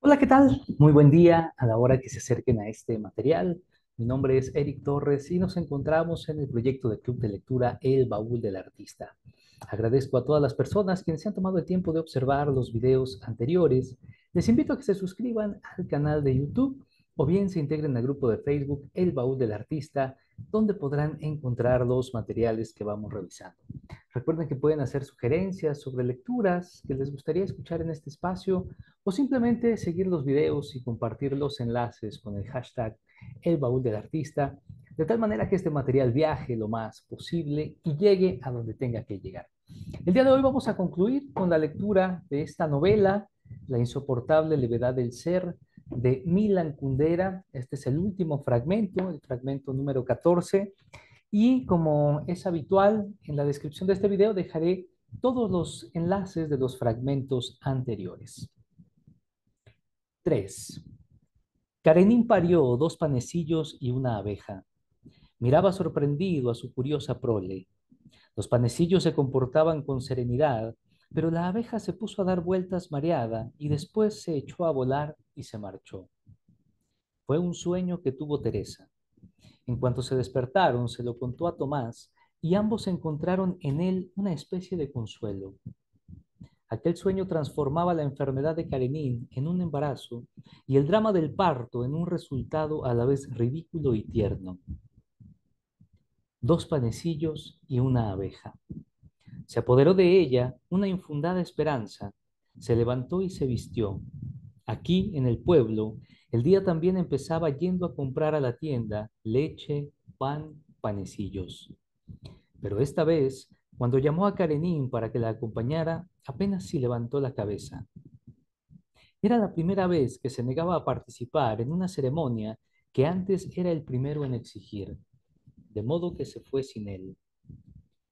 Hola, ¿qué tal? Muy buen día a la hora que se acerquen a este material. Mi nombre es Eric Torres y nos encontramos en el proyecto de Club de Lectura El Baúl del Artista. Agradezco a todas las personas quienes se han tomado el tiempo de observar los videos anteriores. Les invito a que se suscriban al canal de YouTube o bien se integren al grupo de Facebook El Baúl del Artista, donde podrán encontrar los materiales que vamos revisando. Recuerden que pueden hacer sugerencias sobre lecturas que les gustaría escuchar en este espacio o simplemente seguir los videos y compartir los enlaces con el hashtag El Baúl del Artista, de tal manera que este material viaje lo más posible y llegue a donde tenga que llegar. El día de hoy vamos a concluir con la lectura de esta novela, La insoportable levedad del ser, de Milan Kundera. Este es el último fragmento, el fragmento número 14. Y como es habitual, en la descripción de este video dejaré todos los enlaces de los fragmentos anteriores. 3. Karenin parió dos panecillos y una abeja. Miraba sorprendido a su curiosa prole. Los panecillos se comportaban con serenidad, pero la abeja se puso a dar vueltas mareada y después se echó a volar y se marchó. Fue un sueño que tuvo Teresa. En cuanto se despertaron, se lo contó a Tomás y ambos encontraron en él una especie de consuelo. Aquel sueño transformaba la enfermedad de Karenin en un embarazo y el drama del parto en un resultado a la vez ridículo y tierno. Dos panecillos y una abeja. Se apoderó de ella una infundada esperanza. Se levantó y se vistió. Aquí, en el pueblo, el día también empezaba yendo a comprar a la tienda leche, pan, panecillos. Pero esta vez, cuando llamó a Karenin para que la acompañara, apenas si levantó la cabeza. Era la primera vez que se negaba a participar en una ceremonia que antes era el primero en exigir, de modo que se fue sin él.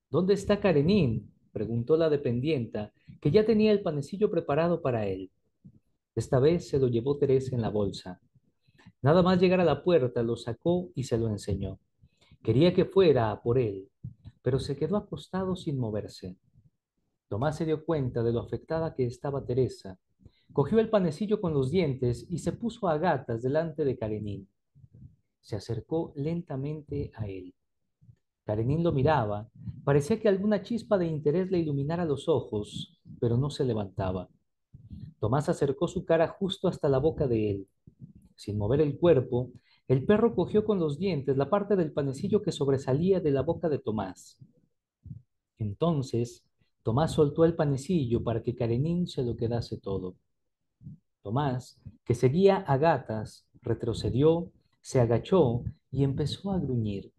¿Dónde está Karenin?, preguntó la dependienta, que ya tenía el panecillo preparado para él. Esta vez se lo llevó Teresa en la bolsa. Nada más llegar a la puerta, lo sacó y se lo enseñó. Quería que fuera a por él, pero se quedó acostado sin moverse. Tomás se dio cuenta de lo afectada que estaba Teresa. Cogió el panecillo con los dientes y se puso a gatas delante de Karenin. Se acercó lentamente a él. Karenin lo miraba. Parecía que alguna chispa de interés le iluminara los ojos, pero no se levantaba. Tomás acercó su cara justo hasta la boca de él. Sin mover el cuerpo, el perro cogió con los dientes la parte del panecillo que sobresalía de la boca de Tomás. Entonces, Tomás soltó el panecillo para que Karenin se lo quedase todo. Tomás, que seguía a gatas, retrocedió, se agachó y empezó a gruñir.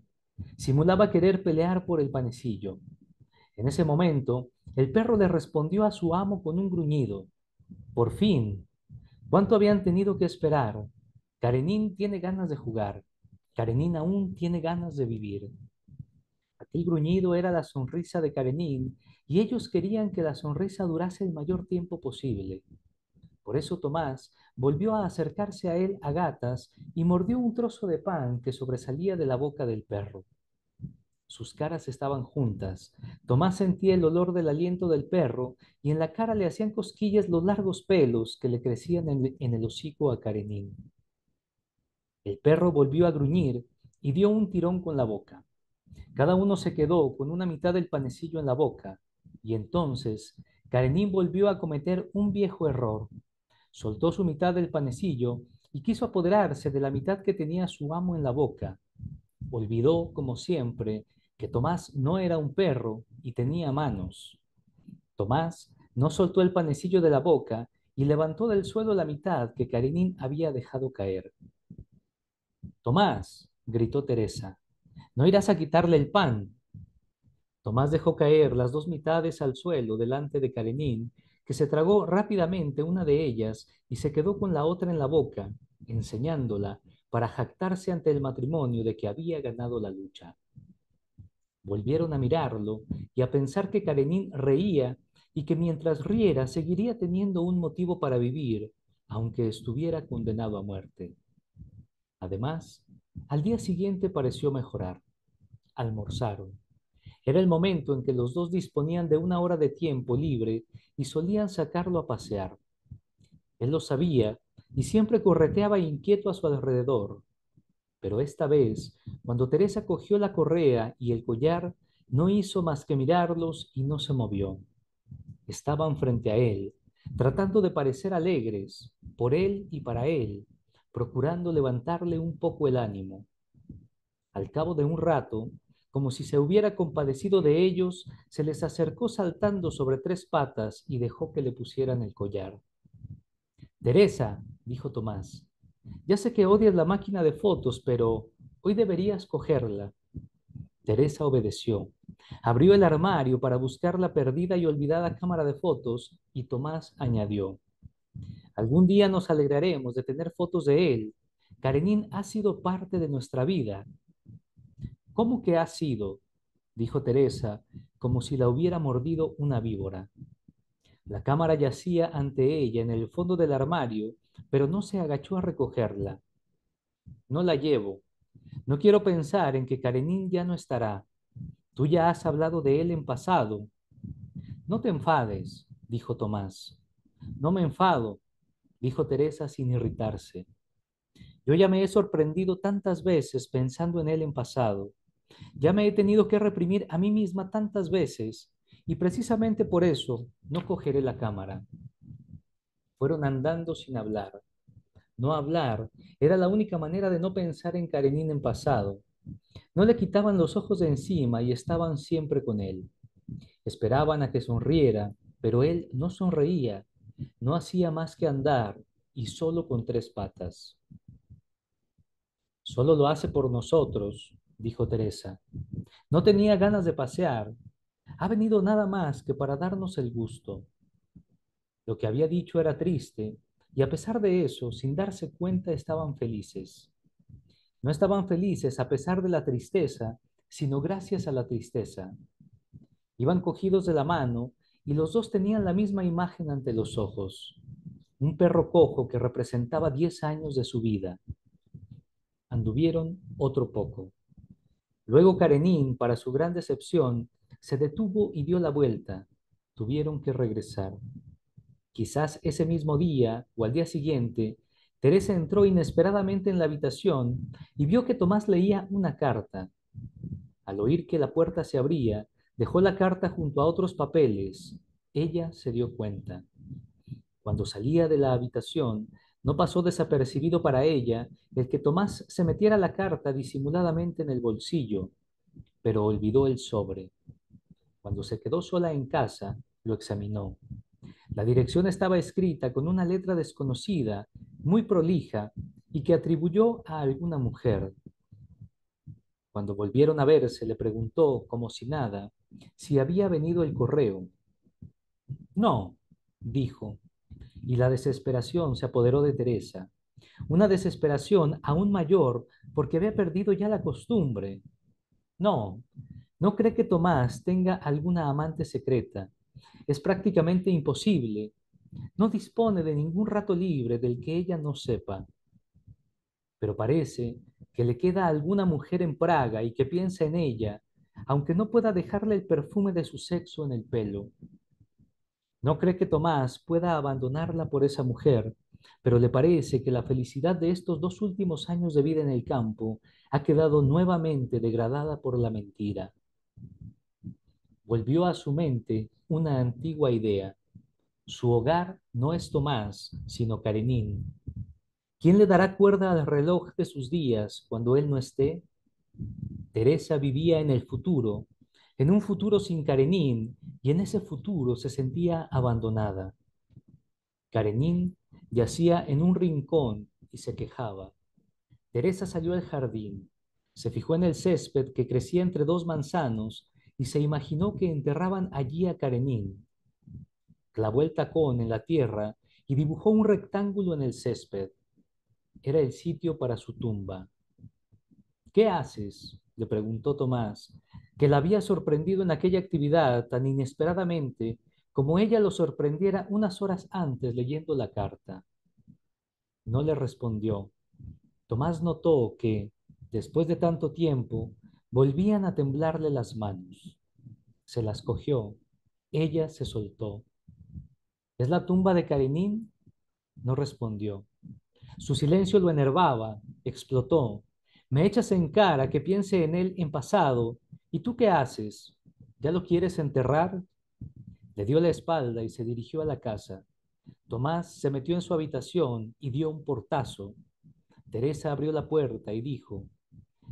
Simulaba querer pelear por el panecillo. En ese momento, el perro le respondió a su amo con un gruñido. Por fin. ¿Cuánto habían tenido que esperar? Karenin tiene ganas de jugar. Karenin aún tiene ganas de vivir. Aquel gruñido era la sonrisa de Karenin y ellos querían que la sonrisa durase el mayor tiempo posible. Por eso Tomás volvió a acercarse a él a gatas y mordió un trozo de pan que sobresalía de la boca del perro. Sus caras estaban juntas. Tomás sentía el olor del aliento del perro y en la cara le hacían cosquillas los largos pelos que le crecían en el hocico a Karenin. El perro volvió a gruñir y dio un tirón con la boca. Cada uno se quedó con una mitad del panecillo en la boca y entonces Karenin volvió a cometer un viejo error. Soltó su mitad del panecillo y quiso apoderarse de la mitad que tenía su amo en la boca. Olvidó, como siempre, que Tomás no era un perro y tenía manos. Tomás no soltó el panecillo de la boca y levantó del suelo la mitad que Karenin había dejado caer. Tomás, gritó Teresa, ¿no irás a quitarle el pan? Tomás dejó caer las dos mitades al suelo delante de Karenin, que se tragó rápidamente una de ellas y se quedó con la otra en la boca, enseñándola para jactarse ante el matrimonio de que había ganado la lucha. Volvieron a mirarlo y a pensar que Karenin reía y que mientras riera seguiría teniendo un motivo para vivir, aunque estuviera condenado a muerte. Además, al día siguiente pareció mejorar. Almorzaron. Era el momento en que los dos disponían de una hora de tiempo libre y solían sacarlo a pasear. Él lo sabía y siempre correteaba inquieto a su alrededor. Pero esta vez, cuando Teresa cogió la correa y el collar, no hizo más que mirarlos y no se movió. Estaban frente a él, tratando de parecer alegres, por él y para él, procurando levantarle un poco el ánimo. Al cabo de un rato, como si se hubiera compadecido de ellos, se les acercó saltando sobre tres patas y dejó que le pusieran el collar. Teresa, dijo Tomás, ya sé que odias la máquina de fotos, pero hoy deberías cogerla. Teresa obedeció. Abrió el armario para buscar la perdida y olvidada cámara de fotos y Tomás añadió, algún día nos alegraremos de tener fotos de él. Karenin ha sido parte de nuestra vida. ¿Cómo que ha sido? Dijo Teresa, como si la hubiera mordido una víbora. La cámara yacía ante ella en el fondo del armario, pero no se agachó a recogerla. No la llevo. No quiero pensar en que Karenin ya no estará. Tú ya has hablado de él en pasado. No te enfades, dijo Tomás. No me enfado, dijo Teresa sin irritarse. Yo ya me he sorprendido tantas veces pensando en él en pasado. Ya me he tenido que reprimir a mí misma tantas veces y precisamente por eso no cogeré la cámara. Fueron andando sin hablar. No hablar era la única manera de no pensar en Karenin en pasado. No le quitaban los ojos de encima y estaban siempre con él. Esperaban a que sonriera, pero él no sonreía, no hacía más que andar y solo con tres patas. Solo lo hace por nosotros, dijo Teresa. No tenía ganas de pasear. Ha venido nada más que para darnos el gusto. Lo que había dicho era triste, y a pesar de eso, sin darse cuenta, estaban felices. No estaban felices a pesar de la tristeza, sino gracias a la tristeza. Iban cogidos de la mano y los dos tenían la misma imagen ante los ojos. Un perro cojo que representaba 10 años de su vida. Anduvieron otro poco. Luego Karenin, para su gran decepción, se detuvo y dio la vuelta. Tuvieron que regresar. Quizás ese mismo día o al día siguiente, Teresa entró inesperadamente en la habitación y vio que Tomás leía una carta. Al oír que la puerta se abría, dejó la carta junto a otros papeles. Ella se dio cuenta. Cuando salía de la habitación, no pasó desapercibido para ella el que Tomás se metiera la carta disimuladamente en el bolsillo, pero olvidó el sobre. Cuando se quedó sola en casa, lo examinó. La dirección estaba escrita con una letra desconocida, muy prolija, y que atribuyó a alguna mujer. Cuando volvieron a verse, le preguntó, como si nada, si había venido el correo. No, dijo, y la desesperación se apoderó de Teresa. Una desesperación aún mayor porque había perdido ya la costumbre. No, no cree que Tomás tenga alguna amante secreta. Es prácticamente imposible. No dispone de ningún rato libre del que ella no sepa. Pero parece que le queda alguna mujer en Praga y que piensa en ella, aunque no pueda dejarle el perfume de su sexo en el pelo. No cree que Tomás pueda abandonarla por esa mujer, pero le parece que la felicidad de estos 2 últimos años de vida en el campo ha quedado nuevamente degradada por la mentira. Volvió a su mente una antigua idea. Su hogar no es Tomás, sino Karenin. ¿Quién le dará cuerda al reloj de sus días cuando él no esté? Teresa vivía en un futuro sin Karenin, y en ese futuro se sentía abandonada. Karenin yacía en un rincón y se quejaba. Teresa salió al jardín, se fijó en el césped que crecía entre dos manzanos y se imaginó que enterraban allí a Karenin. Clavó el tacón en la tierra y dibujó un rectángulo en el césped. Era el sitio para su tumba. ¿Qué haces?, le preguntó Tomás, que la había sorprendido en aquella actividad tan inesperadamente como ella lo sorprendiera unas horas antes leyendo la carta. No le respondió. Tomás notó que, después de tanto tiempo, volvían a temblarle las manos. Se las cogió. Ella se soltó. ¿Es la tumba de Karenin? No respondió. Su silencio lo enervaba, explotó. Me echas en cara que piense en él en pasado. ¿Y tú qué haces? ¿Ya lo quieres enterrar? Le dio la espalda y se dirigió a la casa. Tomás se metió en su habitación y dio un portazo. Teresa abrió la puerta y dijo,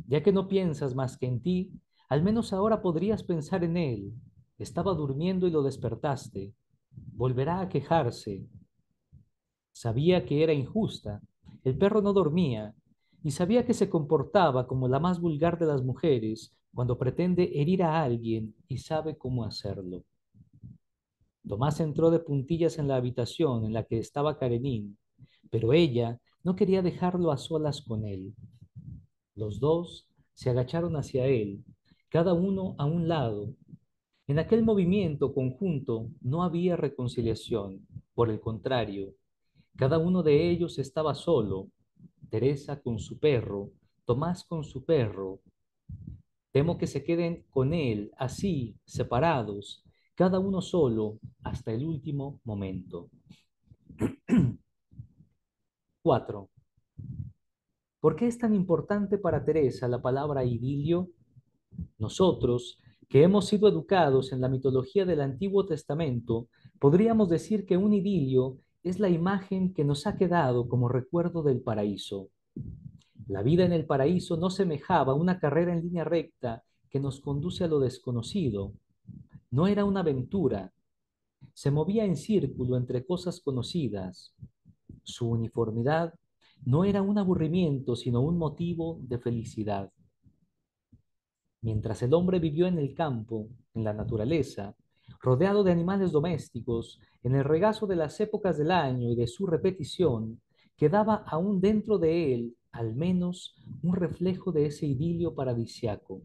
ya que no piensas más que en ti, al menos ahora podrías pensar en él. Estaba durmiendo y lo despertaste. Volverá a quejarse. Sabía que era injusta. El perro no dormía y sabía que se comportaba como la más vulgar de las mujeres cuando pretende herir a alguien y sabe cómo hacerlo. Tomás entró de puntillas en la habitación en la que estaba Karenin, pero ella no quería dejarlo a solas con él. Los dos se agacharon hacia él, cada uno a un lado. En aquel movimiento conjunto no había reconciliación. Por el contrario, cada uno de ellos estaba solo, Teresa con su perro, Tomás con su perro. Temo que se queden con él así, separados, cada uno solo, hasta el último momento. 4. ¿Por qué es tan importante para Teresa la palabra idilio? Nosotros, que hemos sido educados en la mitología del Antiguo Testamento, podríamos decir que un idilio es la imagen que nos ha quedado como recuerdo del paraíso. La vida en el paraíso no semejaba una carrera en línea recta que nos conduce a lo desconocido. No era una aventura, se movía en círculo entre cosas conocidas. Su uniformidad no era un aburrimiento, sino un motivo de felicidad. Mientras el hombre vivió en el campo, en la naturaleza, rodeado de animales domésticos, en el regazo de las épocas del año y de su repetición, quedaba aún dentro de él, al menos, un reflejo de ese idilio paradisiaco.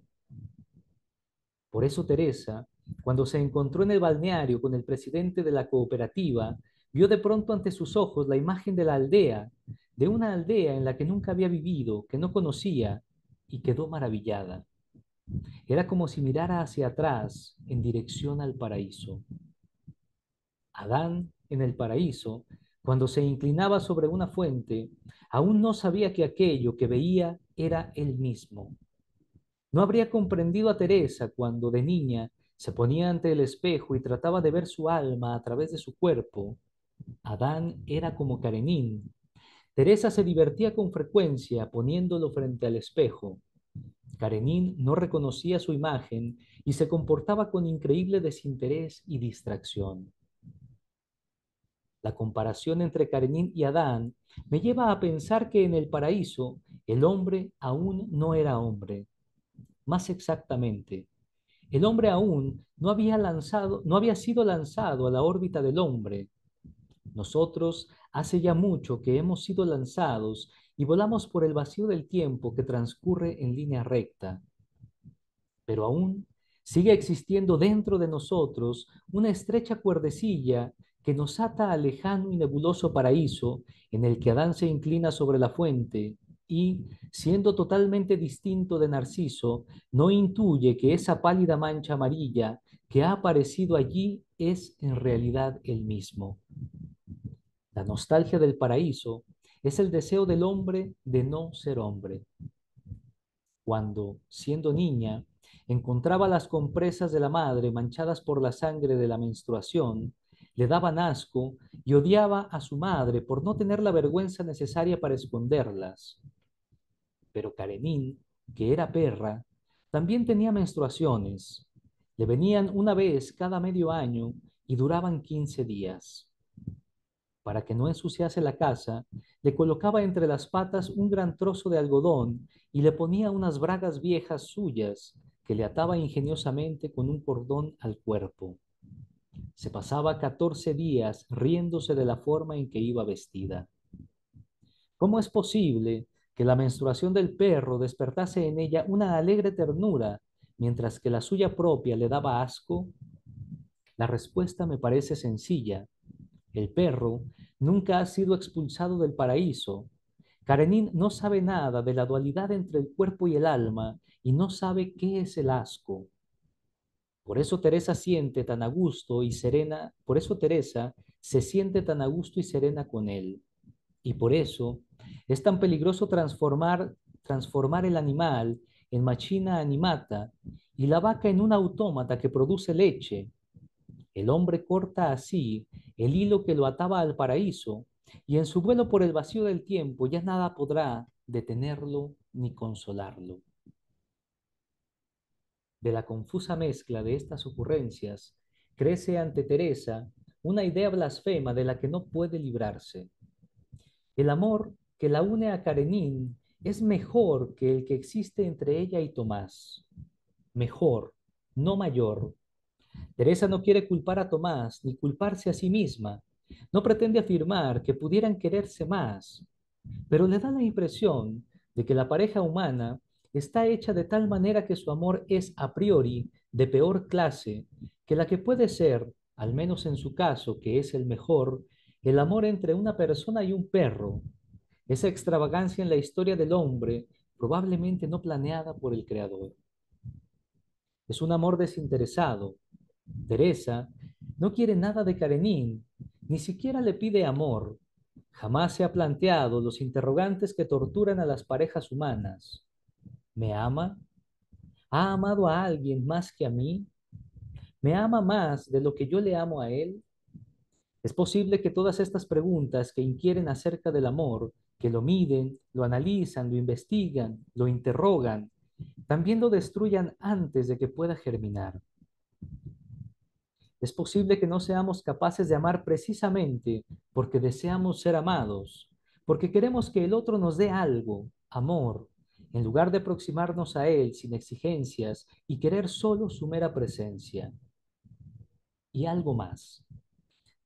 Por eso Teresa, cuando se encontró en el balneario con el presidente de la cooperativa, vio de pronto ante sus ojos la imagen de la aldea, de una aldea en la que nunca había vivido, que no conocía, y quedó maravillada. Era como si mirara hacia atrás en dirección al paraíso. Adán, en el paraíso, cuando se inclinaba sobre una fuente, aún no sabía que aquello que veía era él mismo. No habría comprendido a Teresa cuando de niña se ponía ante el espejo y trataba de ver su alma a través de su cuerpo. Adán era como Karenin. Teresa se divertía con frecuencia poniéndolo frente al espejo. Karenin no reconocía su imagen y se comportaba con increíble desinterés y distracción. La comparación entre Karenin y Adán me lleva a pensar que en el paraíso el hombre aún no era hombre. Más exactamente, el hombre aún no había sido lanzado a la órbita del hombre. Nosotros hace ya mucho que hemos sido lanzados y volamos por el vacío del tiempo que transcurre en línea recta. Pero aún sigue existiendo dentro de nosotros una estrecha cuerdecilla que nos ata al lejano y nebuloso paraíso en el que Adán se inclina sobre la fuente y, siendo totalmente distinto de Narciso, no intuye que esa pálida mancha amarilla que ha aparecido allí es en realidad el mismo. La nostalgia del paraíso es el deseo del hombre de no ser hombre. Cuando, siendo niña, encontraba las compresas de la madre manchadas por la sangre de la menstruación, le daban asco y odiaba a su madre por no tener la vergüenza necesaria para esconderlas. Pero Karenin, que era perra, también tenía menstruaciones. Le venían una vez cada medio año y duraban 15 días. Para que no ensuciase la casa, le colocaba entre las patas un gran trozo de algodón y le ponía unas bragas viejas suyas que le ataba ingeniosamente con un cordón al cuerpo. Se pasaba 14 días riéndose de la forma en que iba vestida. ¿Cómo es posible que la menstruación del perro despertase en ella una alegre ternura, mientras que la suya propia le daba asco? La respuesta me parece sencilla. El perro nunca ha sido expulsado del paraíso. Karenin no sabe nada de la dualidad entre el cuerpo y el alma y no sabe qué es el asco. Por eso Teresa siente tan a gusto y serena, por eso Teresa se siente tan a gusto y serena con él. Y por eso Es tan peligroso transformar el animal en machina animata y la vaca en un autómata que produce leche. El hombre corta así el hilo que lo ataba al paraíso, y en su vuelo por el vacío del tiempo ya nada podrá detenerlo ni consolarlo. De la confusa mezcla de estas ocurrencias, crece ante Teresa una idea blasfema de la que no puede librarse. El amor que la une a Karenin es mejor que el que existe entre ella y Tomás. Mejor, no mayor. Teresa no quiere culpar a Tomás ni culparse a sí misma. No pretende afirmar que pudieran quererse más, pero le da la impresión de que la pareja humana está hecha de tal manera que su amor es a priori de peor clase que la que puede ser, al menos en su caso, que es el mejor, el amor entre una persona y un perro. Esa extravagancia en la historia del hombre, probablemente no planeada por el Creador. Es un amor desinteresado. Teresa no quiere nada de Karenin, ni siquiera le pide amor. Jamás se ha planteado los interrogantes que torturan a las parejas humanas. ¿Me ama? ¿Ha amado a alguien más que a mí? ¿Me ama más de lo que yo le amo a él? Es posible que todas estas preguntas que inquieren acerca del amor, que lo miden, lo analizan, lo investigan, lo interrogan, también lo destruyan antes de que pueda germinar. Es posible que no seamos capaces de amar precisamente porque deseamos ser amados, porque queremos que el otro nos dé algo, amor, en lugar de aproximarnos a él sin exigencias y querer solo su mera presencia. Y algo más.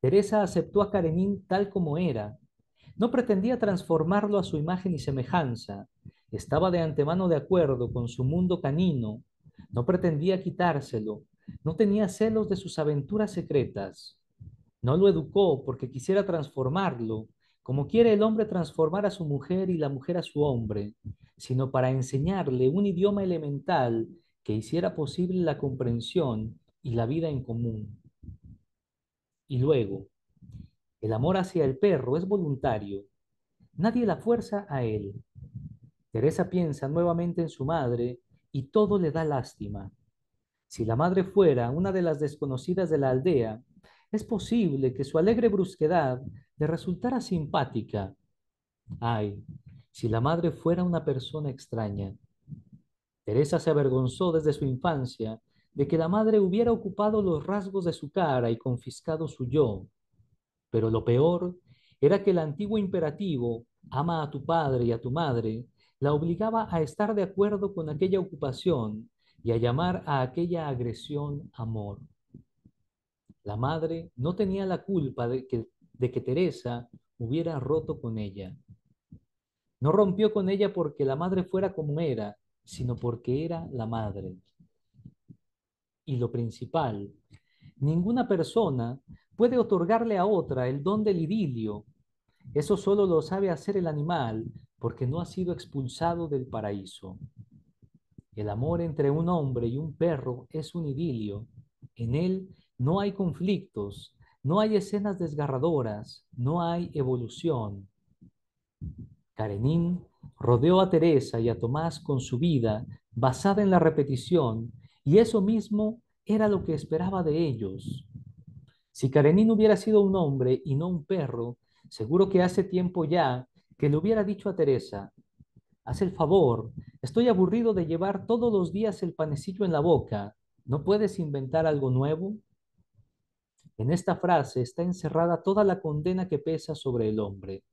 Teresa aceptó a Karenin tal como era. No pretendía transformarlo a su imagen y semejanza. Estaba de antemano de acuerdo con su mundo canino. No pretendía quitárselo. No tenía celos de sus aventuras secretas. No lo educó porque quisiera transformarlo, como quiere el hombre transformar a su mujer y la mujer a su hombre, sino para enseñarle un idioma elemental que hiciera posible la comprensión y la vida en común. Y luego, el amor hacia el perro es voluntario. Nadie la fuerza a él. Teresa piensa nuevamente en su madre y todo le da lástima. Si la madre fuera una de las desconocidas de la aldea, es posible que su alegre brusquedad le resultara simpática. Ay, si la madre fuera una persona extraña. Teresa se avergonzó desde su infancia de que la madre hubiera ocupado los rasgos de su cara y confiscado su yo. Pero lo peor era que el antiguo imperativo, ama a tu padre y a tu madre, la obligaba a estar de acuerdo con aquella ocupación y a llamar a aquella agresión amor. La madre no tenía la culpa de que Teresa hubiera roto con ella. No rompió con ella porque la madre fuera como era, sino porque era la madre. Y lo principal, ninguna persona puede otorgarle a otra el don del idilio. Eso solo lo sabe hacer el animal porque no ha sido expulsado del paraíso. El amor entre un hombre y un perro es un idilio. En él no hay conflictos, no hay escenas desgarradoras, no hay evolución. Karenin rodeó a Teresa y a Tomás con su vida basada en la repetición, y eso mismo era lo que esperaba de ellos. Si Karenin hubiera sido un hombre y no un perro, seguro que hace tiempo ya que le hubiera dicho a Teresa: haz el favor, estoy aburrido de llevar todos los días el panecillo en la boca. ¿No puedes inventar algo nuevo? En esta frase está encerrada toda la condena que pesa sobre el hombre.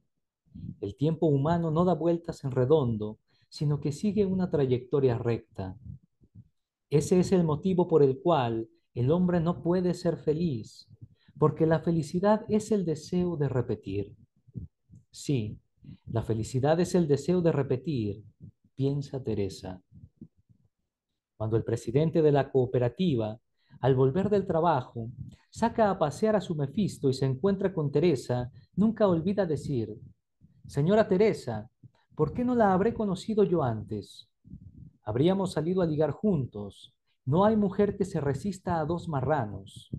El tiempo humano no da vueltas en redondo, sino que sigue una trayectoria recta. Ese es el motivo por el cual el hombre no puede ser feliz, porque la felicidad es el deseo de repetir. Sí, la felicidad es el deseo de repetir, piensa Teresa. Cuando el presidente de la cooperativa, al volver del trabajo, saca a pasear a su Mefisto y se encuentra con Teresa, nunca olvida decir: señora Teresa, ¿por qué no la habré conocido yo antes? Habríamos salido a ligar juntos. No hay mujer que se resista a dos marranos.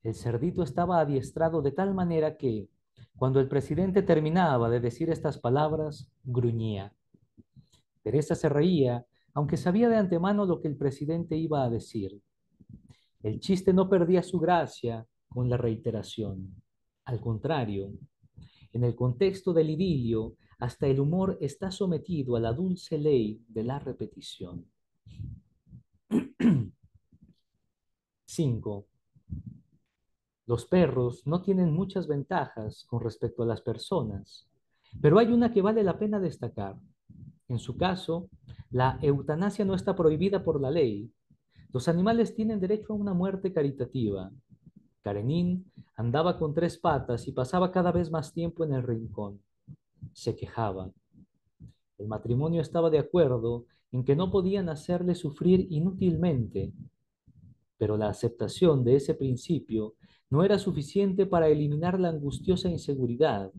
El cerdito estaba adiestrado de tal manera que, Cuando el presidente terminaba de decir estas palabras, gruñía. Teresa se reía, aunque sabía de antemano lo que el presidente iba a decir. El chiste no perdía su gracia con la reiteración. Al contrario, en el contexto del idilio, hasta el humor está sometido a la dulce ley de la repetición. 5. Los perros no tienen muchas ventajas con respecto a las personas, pero hay una que vale la pena destacar. En su caso, la eutanasia no está prohibida por la ley. Los animales tienen derecho a una muerte caritativa. Karenin andaba con 3 patas y pasaba cada vez más tiempo en el rincón. Se quejaba. El matrimonio estaba de acuerdo en que no podían hacerle sufrir inútilmente, pero la aceptación de ese principio no era suficiente para eliminar la angustiosa inseguridad.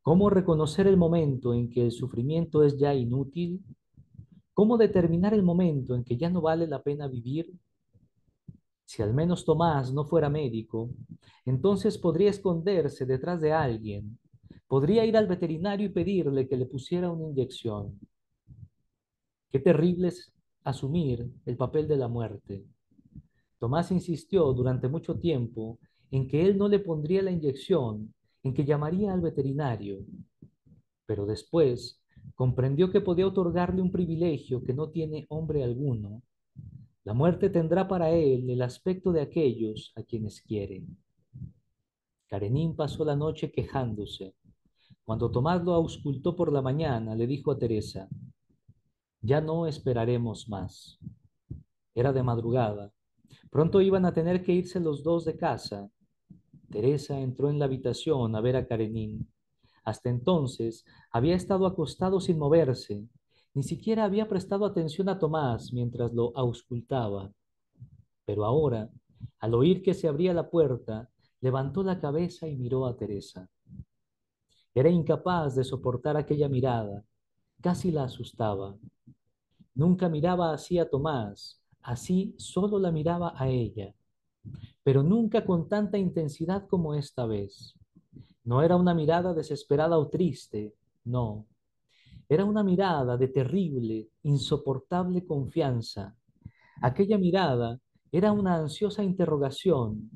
¿Cómo reconocer el momento en que el sufrimiento es ya inútil? ¿Cómo determinar el momento en que ya no vale la pena vivir? Si al menos Tomás no fuera médico, entonces podría esconderse detrás de alguien, podría ir al veterinario y pedirle que le pusiera una inyección. Qué terrible es asumir el papel de la muerte. Tomás insistió durante mucho tiempo en que él no le pondría la inyección, en que llamaría al veterinario, pero después comprendió que podía otorgarle un privilegio que no tiene hombre alguno. La muerte tendrá para él el aspecto de aquellos a quienes quiere. Karenin pasó la noche quejándose. Cuando Tomás lo auscultó por la mañana, le dijo a Teresa, ya no esperaremos más. Era de madrugada. Pronto iban a tener que irse los dos de casa. Teresa entró en la habitación a ver a Karenin. Hasta entonces había estado acostado sin moverse. Ni siquiera había prestado atención a Tomás mientras lo auscultaba. Pero ahora, al oír que se abría la puerta, levantó la cabeza y miró a Teresa. Era incapaz de soportar aquella mirada. Casi la asustaba. Nunca miraba así a Tomás, así solo la miraba a ella, pero nunca con tanta intensidad como esta vez. No era una mirada desesperada o triste, no. Era una mirada de terrible, insoportable confianza. Aquella mirada era una ansiosa interrogación.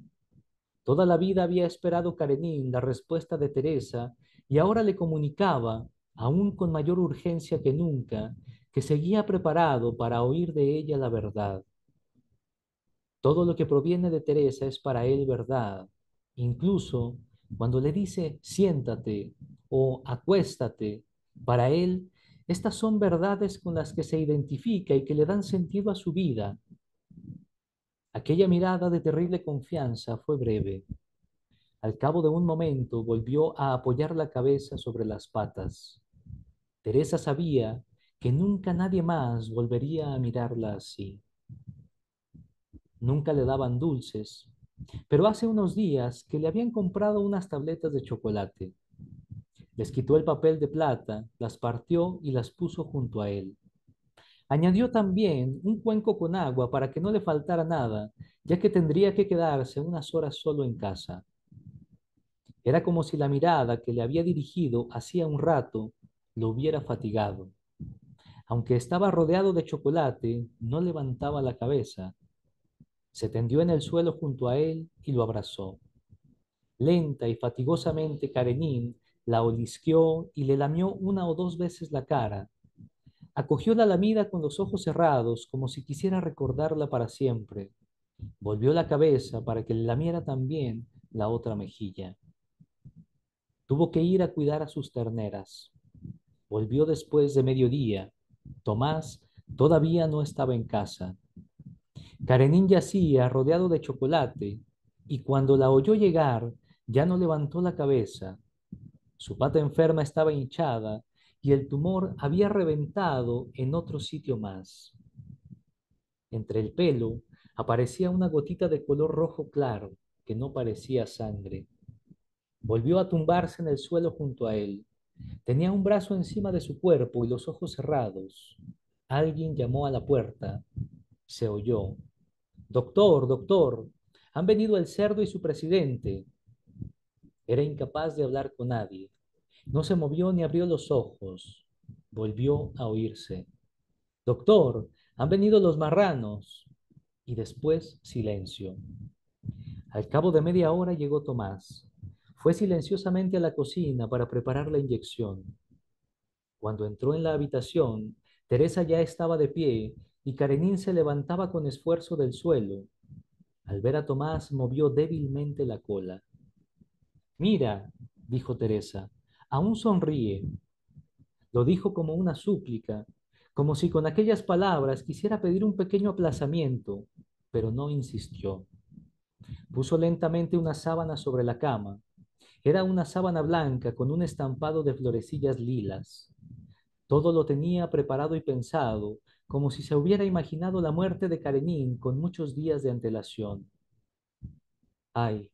Toda la vida había esperado Karenin la respuesta de Teresa y ahora le comunicaba, aún con mayor urgencia que nunca, que seguía preparado para oír de ella la verdad. Todo lo que proviene de Teresa es para él verdad, incluso cuando le dice siéntate o acuéstate, para él estas son verdades con las que se identifica y que le dan sentido a su vida. Aquella mirada de terrible confianza fue breve. Al cabo de un momento volvió a apoyar la cabeza sobre las patas. Teresa sabía que nunca nadie más volvería a mirarla así. Nunca le daban dulces, pero hace unos días que le habían comprado unas tabletas de chocolate. Les quitó el papel de plata, las partió y las puso junto a él. Añadió también un cuenco con agua para que no le faltara nada, ya que tendría que quedarse unas horas solo en casa. Era como si la mirada que le había dirigido hacía un rato lo hubiera fatigado. Aunque estaba rodeado de chocolate, no levantaba la cabeza. Se tendió en el suelo junto a él y lo abrazó. Lenta y fatigosamente Karenin la olisqueó y le lamió una o dos veces la cara. Acogió la lamida con los ojos cerrados, como si quisiera recordarla para siempre. Volvió la cabeza para que le lamiera también la otra mejilla. Tuvo que ir a cuidar a sus terneras. Volvió después de mediodía. Tomás todavía no estaba en casa. Karenin yacía rodeado de chocolate y cuando la oyó llegar ya no levantó la cabeza. Su pata enferma estaba hinchada y el tumor había reventado en otro sitio más. Entre el pelo aparecía una gotita de color rojo claro que no parecía sangre. Volvió a tumbarse en el suelo junto a él. Tenía un brazo encima de su cuerpo y los ojos cerrados. Alguien llamó a la puerta. Se oyó. Doctor, doctor, han venido el cerdo y su presidente. Era incapaz de hablar con nadie. No se movió ni abrió los ojos. Volvió a oírse: «Doctor, han venido los marranos». Y después silencio. Al cabo de media hora llegó Tomás. Fue silenciosamente a la cocina para preparar la inyección. Cuando entró en la habitación, Teresa ya estaba de pie y Karenín se levantaba con esfuerzo del suelo. Al ver a Tomás, movió débilmente la cola. «Mira», dijo Teresa, «aún sonríe». Lo dijo como una súplica, como si con aquellas palabras quisiera pedir un pequeño aplazamiento, pero no insistió. Puso lentamente una sábana sobre la cama. Era una sábana blanca con un estampado de florecillas lilas. Todo lo tenía preparado y pensado, como si se hubiera imaginado la muerte de Karenín con muchos días de antelación. Ay,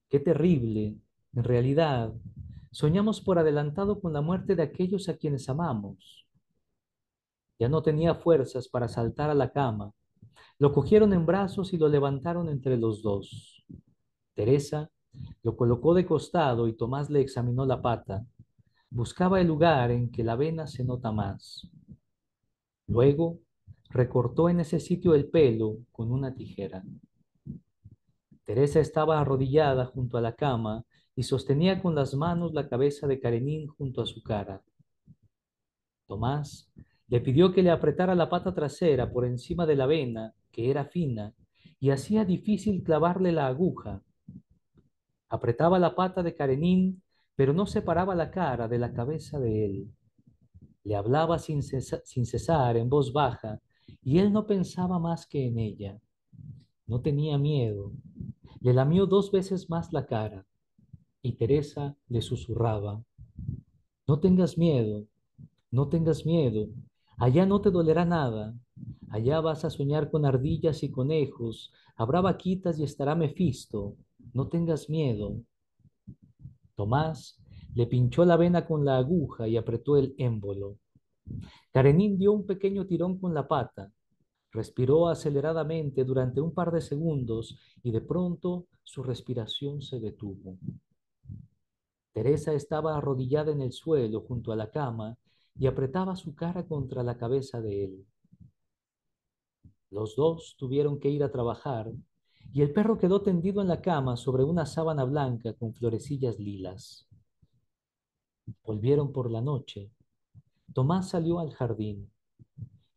qué terrible. En realidad, soñamos por adelantado con la muerte de aquellos a quienes amamos. Ya no tenía fuerzas para saltar a la cama. Lo cogieron en brazos y lo levantaron entre los dos. Teresa lo colocó de costado y Tomás le examinó la pata. Buscaba el lugar en que la vena se nota más. Luego recortó en ese sitio el pelo con una tijera. Teresa estaba arrodillada junto a la cama y sostenía con las manos la cabeza de Karenín junto a su cara. Tomás le pidió que le apretara la pata trasera por encima de la vena, que era fina, y hacía difícil clavarle la aguja. Apretaba la pata de Karenín, pero no separaba la cara de la cabeza de él. Le hablaba sin cesar, en voz baja, y él no pensaba más que en ella. No tenía miedo. Le lamió 2 veces más la cara, y Teresa le susurraba: «No tengas miedo, no tengas miedo. Allá no te dolerá nada. Allá vas a soñar con ardillas y conejos, habrá vaquitas y estará Mefisto. No tengas miedo». Tomás le pinchó la vena con la aguja y apretó el émbolo. Karenín dio un pequeño tirón con la pata. Respiró aceleradamente durante un par de segundos y de pronto su respiración se detuvo. Teresa estaba arrodillada en el suelo junto a la cama y apretaba su cara contra la cabeza de él. Los dos tuvieron que ir a trabajar y el perro quedó tendido en la cama sobre una sábana blanca con florecillas lilas. Volvieron por la noche. Tomás salió al jardín.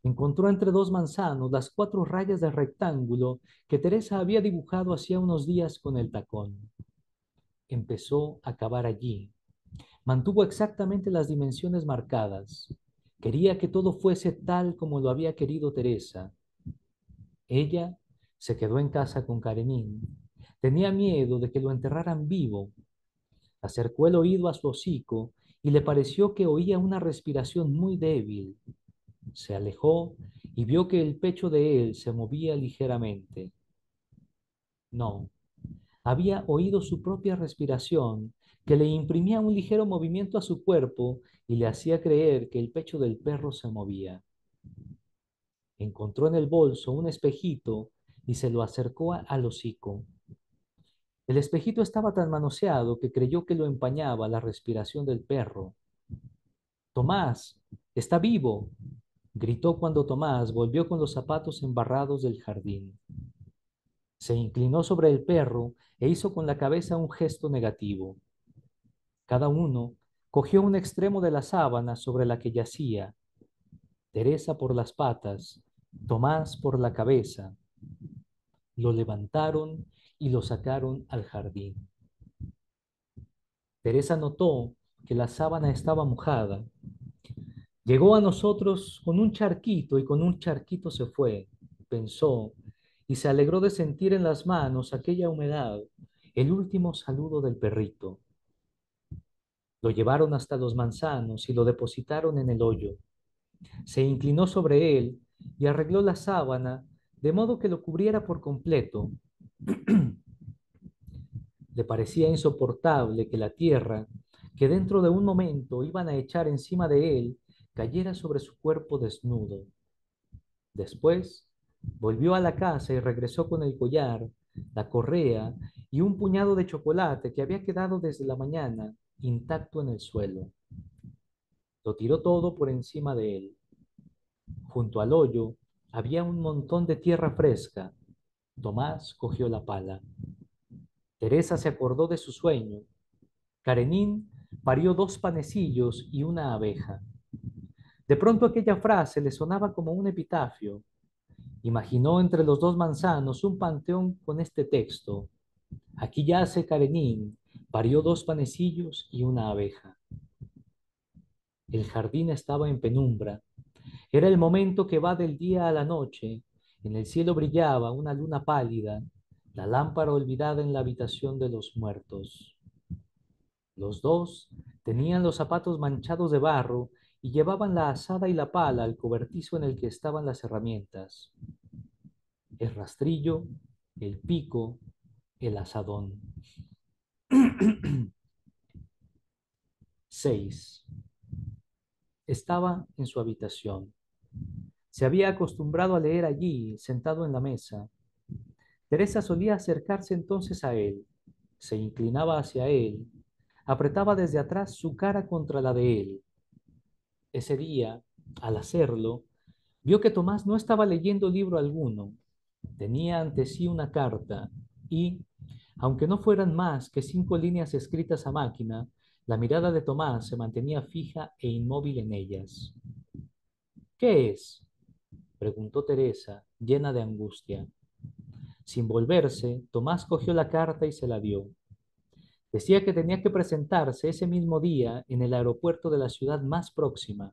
Encontró entre 2 manzanos las 4 rayas del rectángulo que Teresa había dibujado hacía unos días con el tacón. Empezó a cavar allí. Mantuvo exactamente las dimensiones marcadas. Quería que todo fuese tal como lo había querido Teresa. Ella se quedó en casa con Karenín. Tenía miedo de que lo enterraran vivo. Acercó el oído a su hocico y le pareció que oía una respiración muy débil. Se alejó y vio que el pecho de él se movía ligeramente. No, había oído su propia respiración, que le imprimía un ligero movimiento a su cuerpo y le hacía creer que el pecho del perro se movía. Encontró en el bolso un espejito y se lo acercó al hocico. El espejito estaba tan manoseado que creyó que lo empañaba la respiración del perro. «Tomás, está vivo», gritó cuando Tomás volvió con los zapatos embarrados del jardín. Se inclinó sobre el perro e hizo con la cabeza un gesto negativo. Cada uno cogió un extremo de la sábana sobre la que yacía, Teresa por las patas, Tomás por la cabeza. Lo levantaron y lo sacaron al jardín. Teresa notó que la sábana estaba mojada. Llegó a nosotros con un charquito y con un charquito se fue, pensó, y se alegró de sentir en las manos aquella humedad, el último saludo del perrito. Lo llevaron hasta los manzanos y lo depositaron en el hoyo. Se inclinó sobre él y arregló la sábana de modo que lo cubriera por completo. Le parecía insoportable que la tierra, que dentro de un momento iban a echar encima de él, cayera sobre su cuerpo desnudo. Después volvió a la casa y regresó con el collar, la correa y un puñado de chocolate que había quedado desde la mañana intacto en el suelo. Lo tiró todo por encima de él. Junto al hoyo había un montón de tierra fresca. Tomás cogió la pala. Teresa se acordó de su sueño. Karenín parió 2 panecillos y una abeja. De pronto aquella frase le sonaba como un epitafio. Imaginó entre los 2 manzanos un panteón con este texto: aquí yace Karenín, parió 2 panecillos y una abeja. El jardín estaba en penumbra. Era el momento que va del día a la noche. En el cielo brillaba una luna pálida, la lámpara olvidada en la habitación de los muertos. Los dos tenían los zapatos manchados de barro y llevaban la azada y la pala al cobertizo en el que estaban las herramientas: el rastrillo, el pico, el azadón. 6. Estaba en su habitación. Se había acostumbrado a leer allí, sentado en la mesa. Teresa solía acercarse entonces a él, se inclinaba hacia él, apretaba desde atrás su cara contra la de él. Ese día, al hacerlo, vio que Tomás no estaba leyendo libro alguno. Tenía ante sí una carta y, aunque no fueran más que 5 líneas escritas a máquina, la mirada de Tomás se mantenía fija e inmóvil en ellas. ¿Qué es?, preguntó Teresa, llena de angustia. Sin volverse, Tomás cogió la carta y se la dio. Decía que tenía que presentarse ese mismo día en el aeropuerto de la ciudad más próxima.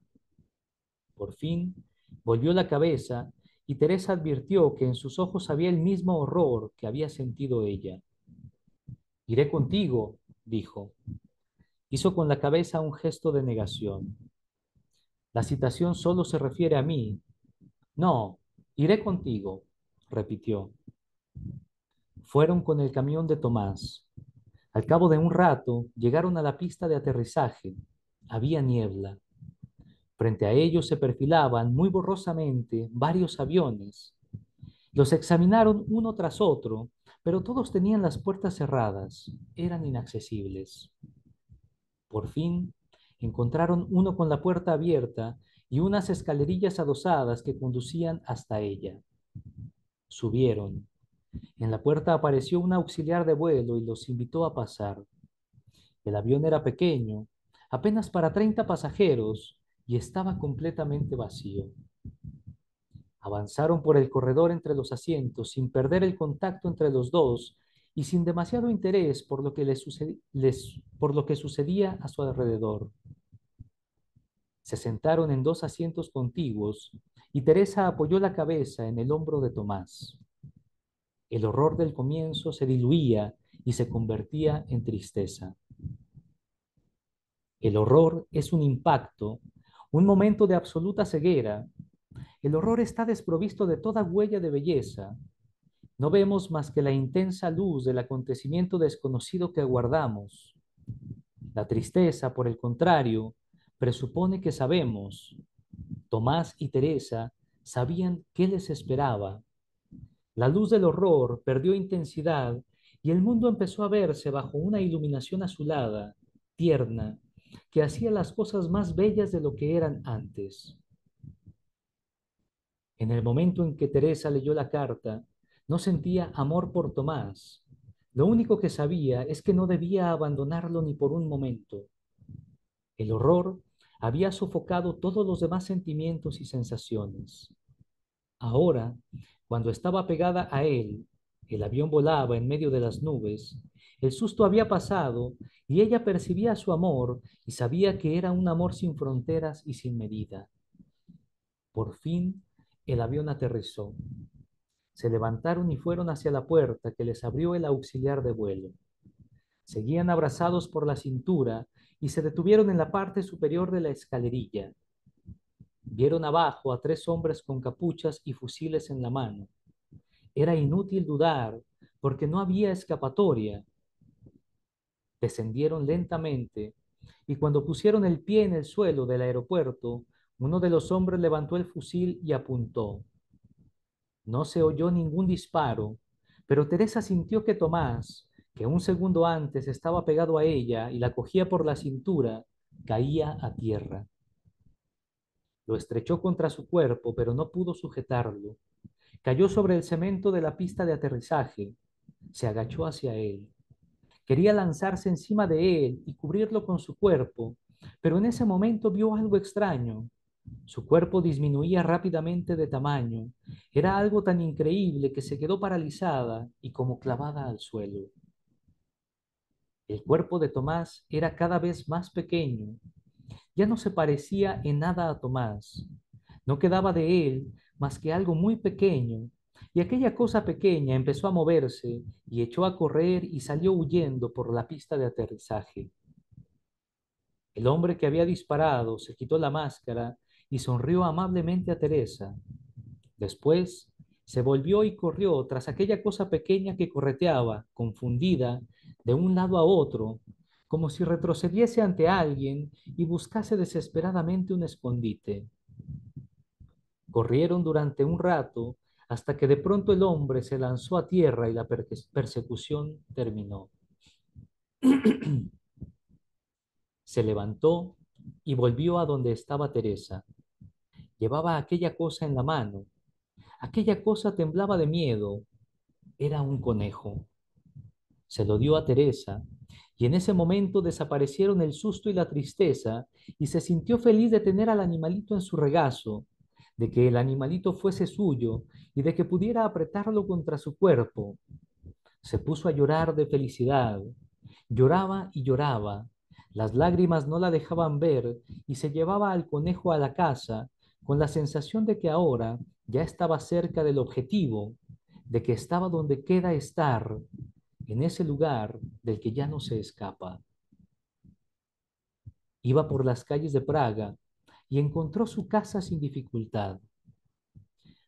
Por fin, volvió la cabeza y Teresa advirtió que en sus ojos había el mismo horror que había sentido ella. Iré contigo, dijo. Hizo con la cabeza un gesto de negación. La citación solo se refiere a mí. No, iré contigo, repitió. Fueron con el camión de Tomás. Al cabo de un rato llegaron a la pista de aterrizaje. Había niebla. Frente a ellos se perfilaban muy borrosamente varios aviones. Los examinaron uno tras otro, pero todos tenían las puertas cerradas. Eran inaccesibles. Por fin encontraron uno con la puerta abierta y unas escalerillas adosadas que conducían hasta ella. Subieron. En la puerta apareció un auxiliar de vuelo y los invitó a pasar. El avión era pequeño, apenas para 30 pasajeros, y estaba completamente vacío. Avanzaron por el corredor entre los asientos sin perder el contacto entre los dos y sin demasiado interés por lo que, por lo que sucedía a su alrededor. Se sentaron en 2 asientos contiguos y Teresa apoyó la cabeza en el hombro de Tomás. El horror del comienzo se diluía y se convertía en tristeza. El horror es un impacto, un momento de absoluta ceguera. El horror está desprovisto de toda huella de belleza. No vemos más que la intensa luz del acontecimiento desconocido que aguardamos. La tristeza, por el contrario, presupone que sabemos. Tomás y Teresa sabían qué les esperaba. La luz del horror perdió intensidad y el mundo empezó a verse bajo una iluminación azulada, tierna, que hacía las cosas más bellas de lo que eran antes. En el momento en que Teresa leyó la carta, no sentía amor por Tomás. Lo único que sabía es que no debía abandonarlo ni por un momento. El horror había sofocado todos los demás sentimientos y sensaciones. Ahora, cuando estaba pegada a él, el avión volaba en medio de las nubes, el susto había pasado y ella percibía su amor y sabía que era un amor sin fronteras y sin medida. Por fin, el avión aterrizó. Se levantaron y fueron hacia la puerta que les abrió el auxiliar de vuelo. Seguían abrazados por la cintura y se detuvieron en la parte superior de la escalerilla. Vieron abajo a 3 hombres con capuchas y fusiles en la mano. Era inútil dudar, porque no había escapatoria. Descendieron lentamente y cuando pusieron el pie en el suelo del aeropuerto, uno de los hombres levantó el fusil y apuntó. No se oyó ningún disparo, pero Teresa sintió que Tomás, que un segundo antes estaba pegado a ella y la cogía por la cintura, caía a tierra. Lo estrechó contra su cuerpo, pero no pudo sujetarlo. Cayó sobre el cemento de la pista de aterrizaje. Se agachó hacia él. Quería lanzarse encima de él y cubrirlo con su cuerpo, pero en ese momento vio algo extraño. Su cuerpo disminuía rápidamente de tamaño. Era algo tan increíble que se quedó paralizada y como clavada al suelo. El cuerpo de Tomás era cada vez más pequeño. Ya no se parecía en nada a Tomás. No quedaba de él más que algo muy pequeño, y aquella cosa pequeña empezó a moverse y echó a correr y salió huyendo por la pista de aterrizaje. El hombre que había disparado se quitó la máscara y sonrió amablemente a Teresa. Después se volvió y corrió tras aquella cosa pequeña que correteaba, confundida, de un lado a otro, como si retrocediese ante alguien y buscase desesperadamente un escondite. Corrieron durante un rato hasta que de pronto el hombre se lanzó a tierra y la persecución terminó. Se levantó y volvió a donde estaba Teresa. Llevaba aquella cosa en la mano. Aquella cosa temblaba de miedo. Era un conejo. Se lo dio a Teresa, y en ese momento desaparecieron el susto y la tristeza, y se sintió feliz de tener al animalito en su regazo, de que el animalito fuese suyo y de que pudiera apretarlo contra su cuerpo. Se puso a llorar de felicidad. Lloraba y lloraba. Las lágrimas no la dejaban ver y se llevaba al conejo a la casa con la sensación de que ahora ya estaba cerca del objetivo, de que estaba donde queda estar, en ese lugar del que ya no se escapa. Iba por las calles de Praga y encontró su casa sin dificultad.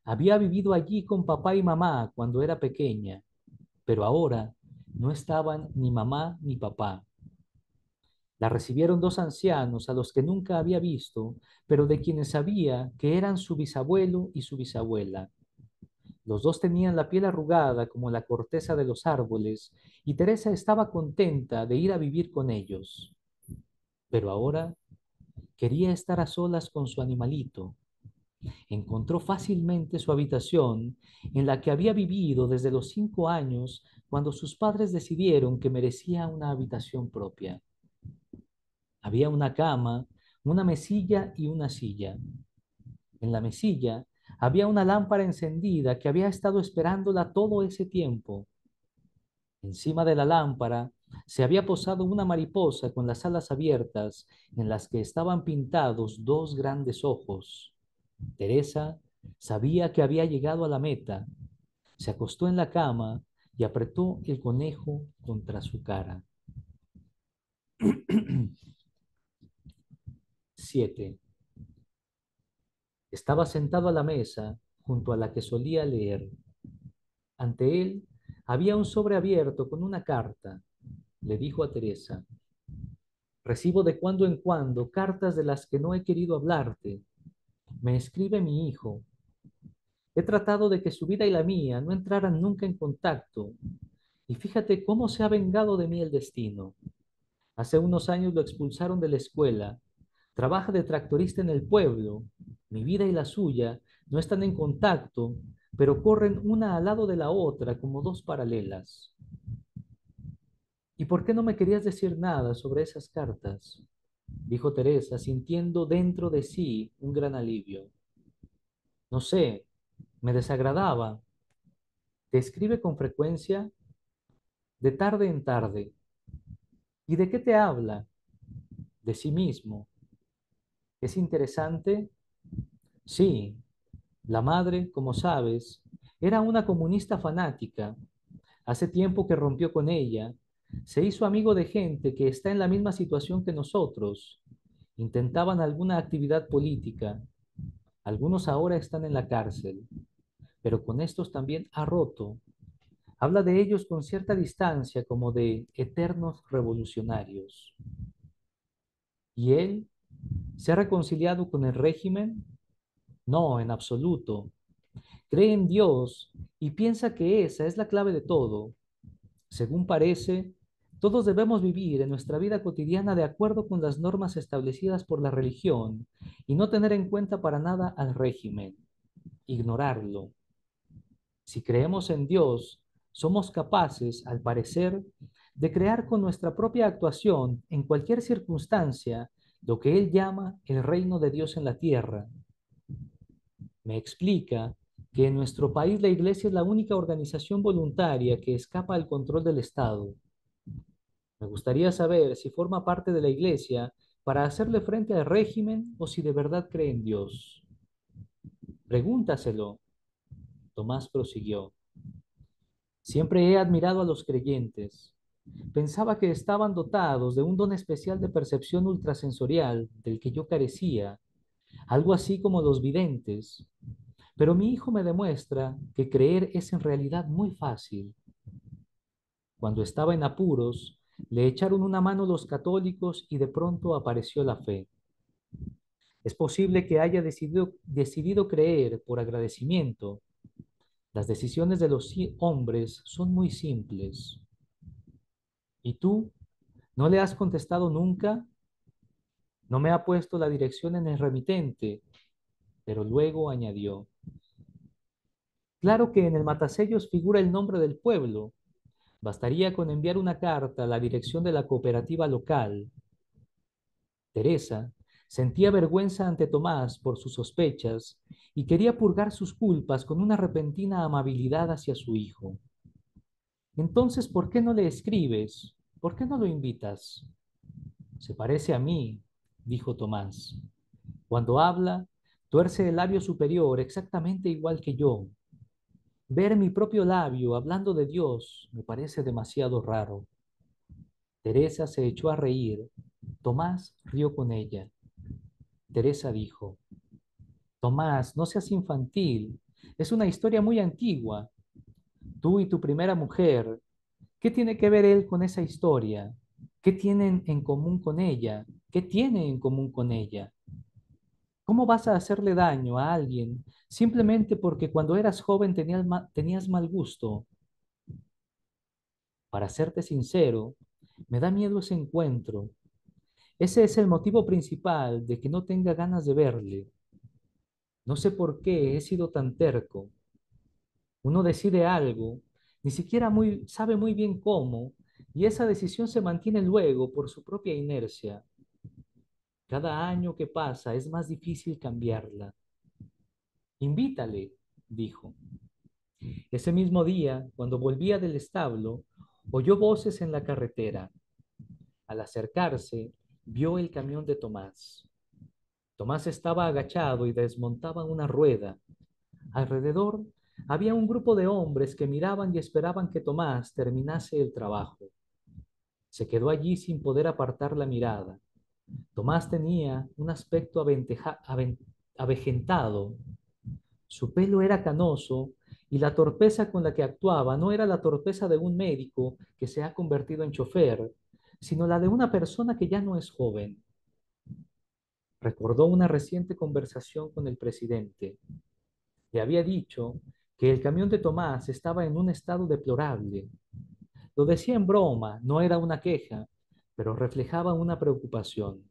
Había vivido allí con papá y mamá cuando era pequeña, pero ahora no estaban ni mamá ni papá. La recibieron dos ancianos a los que nunca había visto, pero de quienes sabía que eran su bisabuelo y su bisabuela. Los dos tenían la piel arrugada como la corteza de los árboles, y Teresa estaba contenta de ir a vivir con ellos. Pero ahora quería estar a solas con su animalito. Encontró fácilmente su habitación, en la que había vivido desde los 5 años, cuando sus padres decidieron que merecía una habitación propia. Había una cama, una mesilla y una silla. En la mesilla había una lámpara encendida que había estado esperándola todo ese tiempo. Encima de la lámpara se había posado una mariposa con las alas abiertas, en las que estaban pintados dos grandes ojos. Teresa sabía que había llegado a la meta. Se acostó en la cama y apretó el conejo contra su cara. 7. Estaba sentado a la mesa junto a la que solía leer. Ante él había un sobre abierto con una carta. Le dijo a Teresa: recibo de cuando en cuando cartas de las que no he querido hablarte. Me escribe mi hijo. He tratado de que su vida y la mía no entraran nunca en contacto. Y fíjate cómo se ha vengado de mí el destino. Hace unos años lo expulsaron de la escuela. Trabaja de tractorista en el pueblo. Mi vida y la suya no están en contacto, pero corren una al lado de la otra como dos paralelas. ¿Y por qué no me querías decir nada sobre esas cartas? Dijo Teresa, sintiendo dentro de sí un gran alivio. No sé, me desagradaba. ¿Te escribe con frecuencia? De tarde en tarde. ¿Y de qué te habla? De sí mismo. ¿Es interesante? Sí. La madre, como sabes, era una comunista fanática. Hace tiempo que rompió con ella. Se hizo amigo de gente que está en la misma situación que nosotros. Intentaban alguna actividad política. Algunos ahora están en la cárcel, pero con estos también ha roto. Habla de ellos con cierta distancia, como de eternos revolucionarios. ¿Y él se ha reconciliado con el régimen? No, en absoluto. Cree en Dios y piensa que esa es la clave de todo. Según parece, todos debemos vivir en nuestra vida cotidiana de acuerdo con las normas establecidas por la religión y no tener en cuenta para nada al régimen, ignorarlo. Si creemos en Dios, somos capaces, al parecer, de crear con nuestra propia actuación en cualquier circunstancia lo que Él llama el reino de Dios en la tierra. Me explica que en nuestro país la Iglesia es la única organización voluntaria que escapa al control del Estado. Me gustaría saber si forma parte de la Iglesia para hacerle frente al régimen o si de verdad cree en Dios. Pregúntaselo. Tomás prosiguió. Siempre he admirado a los creyentes. Pensaba que estaban dotados de un don especial de percepción ultrasensorial del que yo carecía, algo así como los videntes. Pero mi hijo me demuestra que creer es en realidad muy fácil. Cuando estaba en apuros, le echaron una mano los católicos y de pronto apareció la fe. Es posible que haya decidido creer por agradecimiento. Las decisiones de los hombres son muy simples. ¿Y tú? ¿No le has contestado nunca? No me ha puesto la dirección en el remitente, pero luego añadió, claro que en el matasellos figura el nombre del pueblo. Bastaría con enviar una carta a la dirección de la cooperativa local. Teresa sentía vergüenza ante Tomás por sus sospechas y quería purgar sus culpas con una repentina amabilidad hacia su hijo. Entonces, ¿por qué no le escribes? ¿Por qué no lo invitas? Se parece a mí, dijo Tomás. Cuando habla, tuerce el labio superior exactamente igual que yo. Ver mi propio labio hablando de Dios me parece demasiado raro. Teresa se echó a reír. Tomás rió con ella. Teresa dijo, Tomás, no seas infantil. Es una historia muy antigua. Tú y tu primera mujer. ¿Qué tiene que ver él con esa historia? ¿Qué tienen en común con ella? ¿Qué tiene en común con ella? ¿Cómo vas a hacerle daño a alguien simplemente porque cuando eras joven tenías mal gusto? Para serte sincero, me da miedo ese encuentro. Ese es el motivo principal de que no tenga ganas de verle. No sé por qué he sido tan terco. Uno decide algo, ni siquiera sabe muy bien cómo, y esa decisión se mantiene luego por su propia inercia. Cada año que pasa es más difícil cambiarla. Invítale, dijo. Ese mismo día, cuando volvía del establo, oyó voces en la carretera. Al acercarse, vio el camión de Tomás. Tomás estaba agachado y desmontaba una rueda. Alrededor había un grupo de hombres que miraban y esperaban que Tomás terminase el trabajo. Se quedó allí sin poder apartar la mirada. Tomás tenía un aspecto avejentado. Su pelo era canoso y la torpeza con la que actuaba no era la torpeza de un médico que se ha convertido en chofer, sino la de una persona que ya no es joven. Recordó una reciente conversación con el presidente. Le había dicho que el camión de Tomás estaba en un estado deplorable. Lo decía en broma, no era una queja, pero reflejaba una preocupación.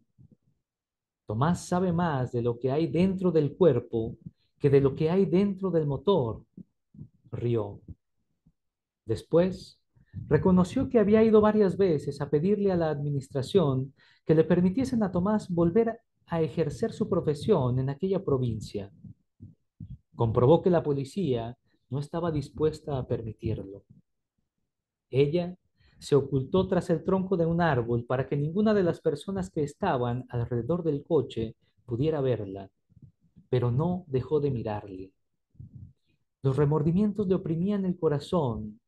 Tomás sabe más de lo que hay dentro del cuerpo que de lo que hay dentro del motor, rió. Después, reconoció que había ido varias veces a pedirle a la administración que le permitiesen a Tomás volver a ejercer su profesión en aquella provincia. Comprobó que la policía no estaba dispuesta a permitirlo. Ella se ocultó tras el tronco de un árbol para que ninguna de las personas que estaban alrededor del coche pudiera verla, pero no dejó de mirarle. Los remordimientos le oprimían el corazón.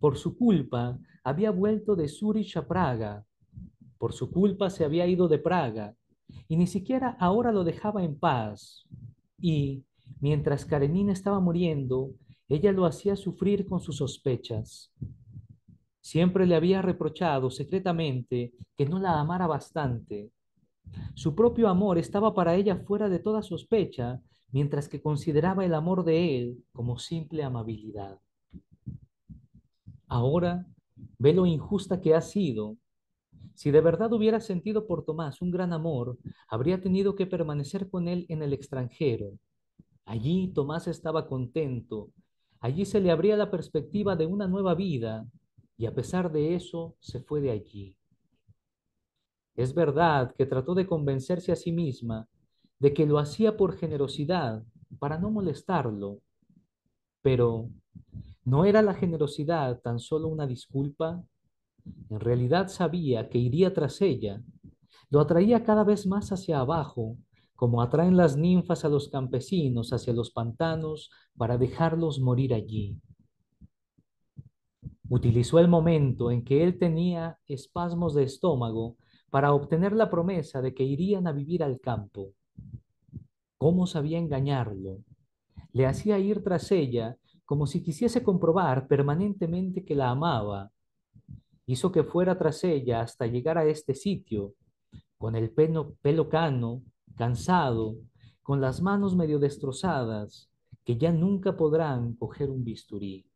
Por su culpa había vuelto de Zúrich a Praga. Por su culpa se había ido de Praga y ni siquiera ahora lo dejaba en paz. Y, mientras Karenina estaba muriendo, ella lo hacía sufrir con sus sospechas. Siempre le había reprochado secretamente que no la amara bastante. Su propio amor estaba para ella fuera de toda sospecha, mientras que consideraba el amor de él como simple amabilidad. Ahora Ve lo injusta que ha sido. Si de verdad hubiera sentido por Tomás un gran amor, habría tenido que permanecer con él en el extranjero. Allí Tomás estaba contento. Allí se le abría la perspectiva de una nueva vida, y a pesar de eso se fue de allí. Es verdad que trató de convencerse a sí misma de que lo hacía por generosidad, para no molestarlo, pero ¿no era la generosidad tan solo una disculpa? En realidad sabía que iría tras ella. Lo atraía cada vez más hacia abajo, como atraen las ninfas a los campesinos hacia los pantanos para dejarlos morir allí. Utilizó el momento en que él tenía espasmos de estómago para obtener la promesa de que irían a vivir al campo. ¿Cómo sabía engañarlo? Le hacía ir tras ella como si quisiese comprobar permanentemente que la amaba. Hizo que fuera tras ella hasta llegar a este sitio, con el pelo cano, cansado, con las manos medio destrozadas, que ya nunca podrán coger un bisturí.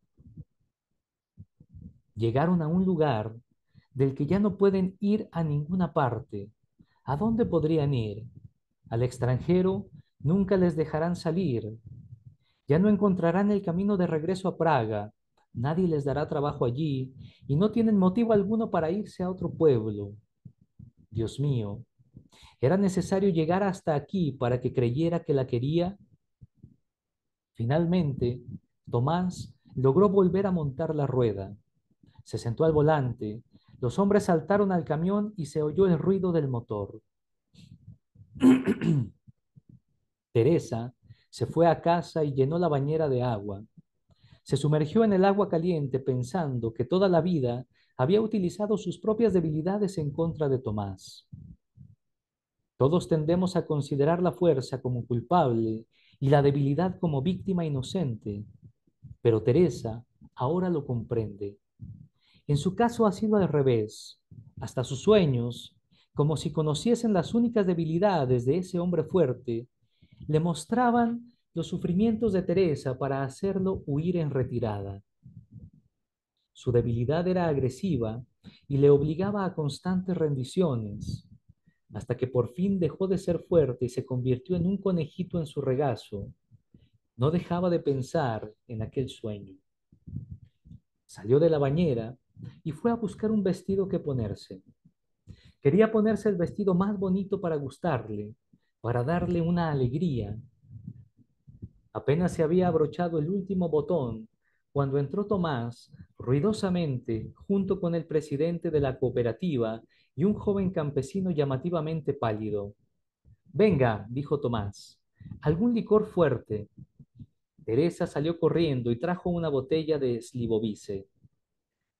Llegaron a un lugar del que ya no pueden ir a ninguna parte. ¿A dónde podrían ir? Al extranjero nunca les dejarán salir. Ya no encontrarán el camino de regreso a Praga. Nadie les dará trabajo allí y no tienen motivo alguno para irse a otro pueblo. Dios mío, ¿era necesario llegar hasta aquí para que creyera que la quería? Finalmente, Tomás logró volver a montar la rueda. Se sentó al volante. Los hombres saltaron al camión y se oyó el ruido del motor. Teresa se fue a casa y llenó la bañera de agua. Se sumergió en el agua caliente pensando que toda la vida había utilizado sus propias debilidades en contra de Tomás. Todos tendemos a considerar la fuerza como culpable y la debilidad como víctima inocente, pero Teresa ahora lo comprende. En su caso ha sido al revés. Hasta sus sueños, como si conociesen las únicas debilidades de ese hombre fuerte, le mostraban los sufrimientos de Teresa para hacerlo huir en retirada. Su debilidad era agresiva y le obligaba a constantes rendiciones, hasta que por fin dejó de ser fuerte y se convirtió en un conejito en su regazo. No dejaba de pensar en aquel sueño. Salió de la bañera y fue a buscar un vestido que ponerse. Quería ponerse el vestido más bonito para gustarle, para darle una alegría. Apenas se había abrochado el último botón cuando entró Tomás ruidosamente junto con el presidente de la cooperativa y un joven campesino llamativamente pálido. Venga, dijo Tomás, algún licor fuerte. Teresa salió corriendo y trajo una botella de slivovice.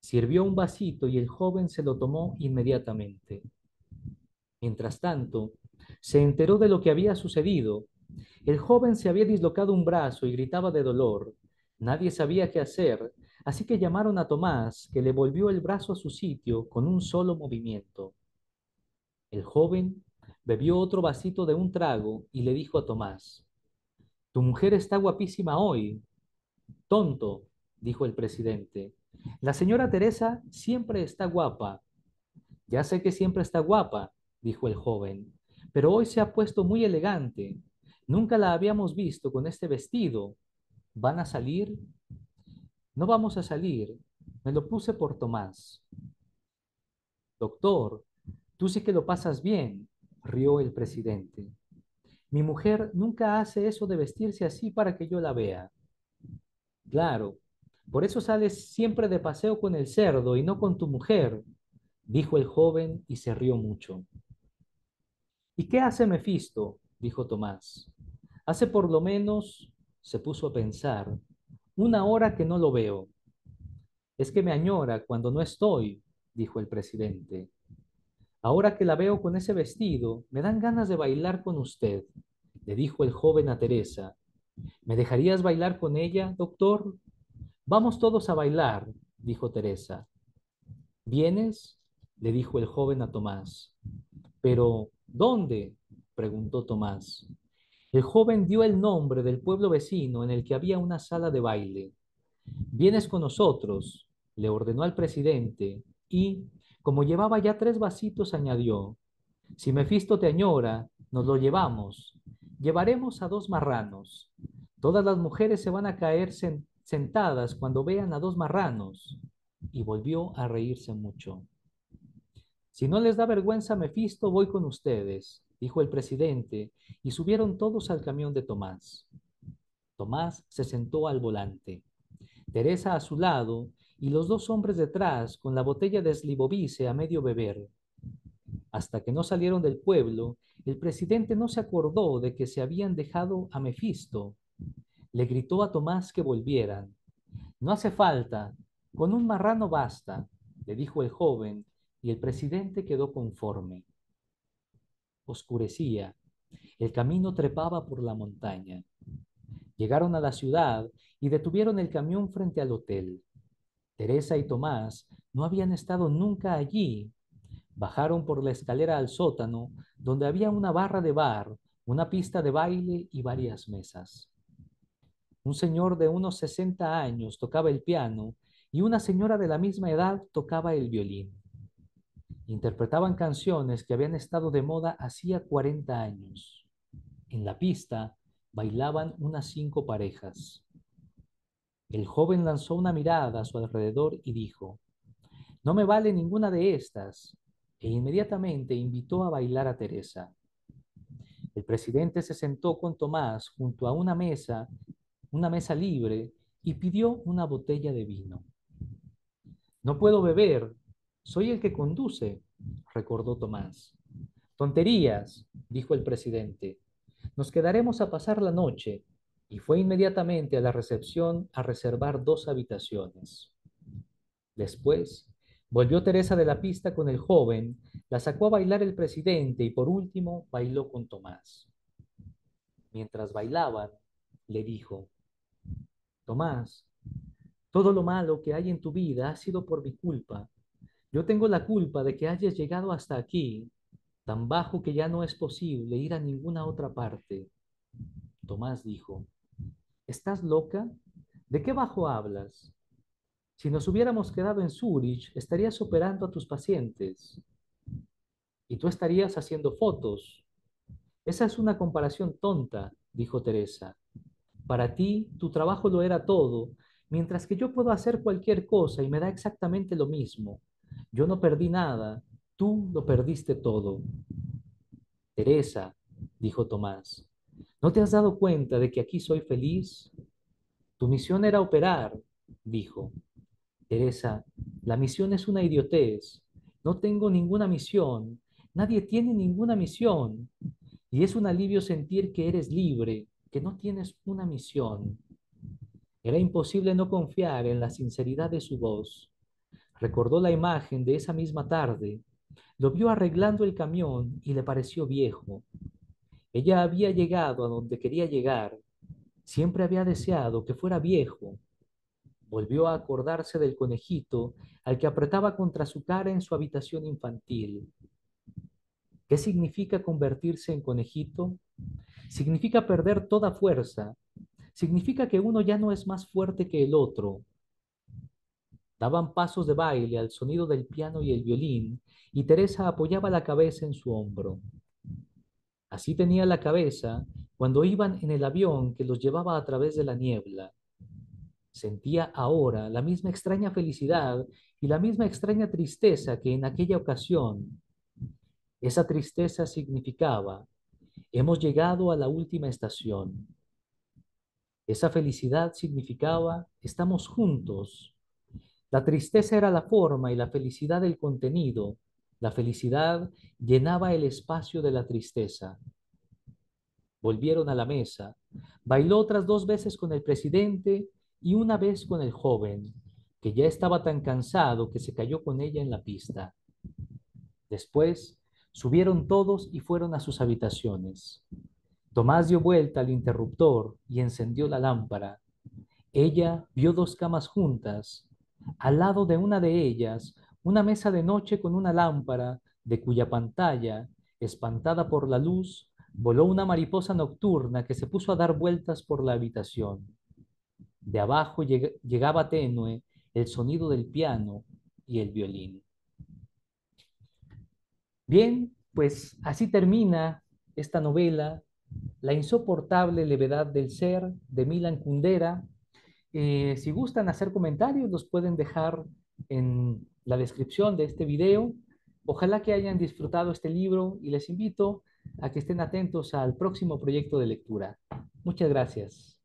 Sirvió un vasito y el joven se lo tomó inmediatamente. Mientras tanto, se enteró de lo que había sucedido. El joven se había dislocado un brazo y gritaba de dolor. Nadie sabía qué hacer, así que llamaron a Tomás, que le volvió el brazo a su sitio con un solo movimiento. El joven bebió otro vasito de un trago y le dijo a Tomás, tu mujer está guapísima hoy. Tonto, dijo el presidente. La señora Teresa siempre está guapa. Ya sé que siempre está guapa, dijo el joven, pero hoy se ha puesto muy elegante. Nunca la habíamos visto con este vestido. ¿Van a salir? No vamos a salir. Me lo puse por Tomás. Doctor, tú sí que lo pasas bien, rió el presidente. Mi mujer nunca hace eso de vestirse así para que yo la vea. Claro, por eso sales siempre de paseo con el cerdo y no con tu mujer, dijo el joven y se rió mucho. ¿Y qué hace Mefisto? Dijo Tomás. Hace por lo menos, se puso a pensar, una hora que no lo veo. Es que me añora cuando no estoy, dijo el presidente. Ahora que la veo con ese vestido, me dan ganas de bailar con usted, le dijo el joven a Teresa. ¿Me dejarías bailar con ella, doctor? Vamos todos a bailar, dijo Teresa. ¿Vienes? Le dijo el joven a Tomás. Pero, ¿dónde? Preguntó Tomás. El joven dio el nombre del pueblo vecino en el que había una sala de baile. Vienes con nosotros. le ordenó al presidente y, como llevaba ya 3 vasitos, añadió: si Mefisto te añora, nos lo llevamos. Llevaremos a 2 marranos. Todas las mujeres se van a caer sentadas cuando vean a 2 marranos. Y volvió a reírse mucho. Si no les da vergüenza Mefisto, voy con ustedes, dijo el presidente, y subieron todos al camión de Tomás. Tomás se sentó al volante, Teresa a su lado y los 2 hombres detrás con la botella de Slivovice a medio beber. Hasta que no salieron del pueblo, el presidente no se acordó de que se habían dejado a Mefisto. Le gritó a Tomás que volvieran. No hace falta, con un marrano basta, le dijo el joven, y el presidente quedó conforme. Oscurecía, el camino trepaba por la montaña. Llegaron a la ciudad y detuvieron el camión frente al hotel. Teresa y Tomás no habían estado nunca allí. Bajaron por la escalera al sótano, donde había una barra de bar, una pista de baile y varias mesas. Un señor de unos 60 años tocaba el piano y una señora de la misma edad tocaba el violín. Interpretaban canciones que habían estado de moda hacía 40 años. En la pista bailaban unas 5 parejas. El joven lanzó una mirada a su alrededor y dijo: no me vale ninguna de estas. E inmediatamente invitó a bailar a Teresa. El presidente se sentó con Tomás junto a una mesa libre, y pidió una botella de vino. No puedo beber, soy el que conduce, recordó Tomás. Tonterías, dijo el presidente. Nos quedaremos a pasar la noche, y fue inmediatamente a la recepción a reservar 2 habitaciones. Después, volvió Teresa de la pista con el joven, la sacó a bailar el presidente y por último bailó con Tomás. Mientras bailaban, le dijo: Tomás, todo lo malo que hay en tu vida ha sido por mi culpa. Yo tengo la culpa de que hayas llegado hasta aquí, tan bajo que ya no es posible ir a ninguna otra parte. Tomás dijo: ¿estás loca? ¿De qué bajo hablas? Si nos hubiéramos quedado en Zúrich, estarías operando a tus pacientes y tú estarías haciendo fotos. Esa es una comparación tonta, dijo Teresa. Para ti, tu trabajo lo era todo, mientras que yo puedo hacer cualquier cosa y me da exactamente lo mismo. Yo no perdí nada, tú lo perdiste todo. Teresa, dijo Tomás, ¿no te has dado cuenta de que aquí soy feliz? Tu misión era operar, dijo. Teresa, la misión es una idiotez. No tengo ninguna misión. Nadie tiene ninguna misión. Y es un alivio sentir que eres libre, que no tienes una misión. Era imposible no confiar en la sinceridad de su voz. Recordó la imagen de esa misma tarde. Lo vio arreglando el camión y le pareció viejo. Ella había llegado a donde quería llegar. Siempre había deseado que fuera viejo. Volvió a acordarse del conejito al que apretaba contra su cara en su habitación infantil. ¿Qué significa convertirse en conejito? Significa perder toda fuerza. Significa que uno ya no es más fuerte que el otro. Daban pasos de baile al sonido del piano y el violín, y Teresa apoyaba la cabeza en su hombro. Así tenía la cabeza cuando iban en el avión que los llevaba a través de la niebla. Sentía ahora la misma extraña felicidad y la misma extraña tristeza que en aquella ocasión. Esa tristeza significaba: hemos llegado a la última estación. Esa felicidad significaba: estamos juntos. La tristeza era la forma y la felicidad el contenido. La felicidad llenaba el espacio de la tristeza. Volvieron a la mesa. Bailó otras 2 veces con el presidente y una vez con el joven, que ya estaba tan cansado que se cayó con ella en la pista. Después subieron todos y fueron a sus habitaciones. Tomás dio vuelta al interruptor y encendió la lámpara. Ella vio 2 camas juntas. Al lado de una de ellas, una mesa de noche con una lámpara, de cuya pantalla, espantada por la luz, voló una mariposa nocturna que se puso a dar vueltas por la habitación. De abajo llegaba tenue el sonido del piano y el violín. Bien, pues así termina esta novela, La insoportable levedad del ser, de Milan Kundera. Si gustan hacer comentarios, los pueden dejar en la descripción de este video. Ojalá que hayan disfrutado este libro y les invito a que estén atentos al próximo proyecto de lectura. Muchas gracias.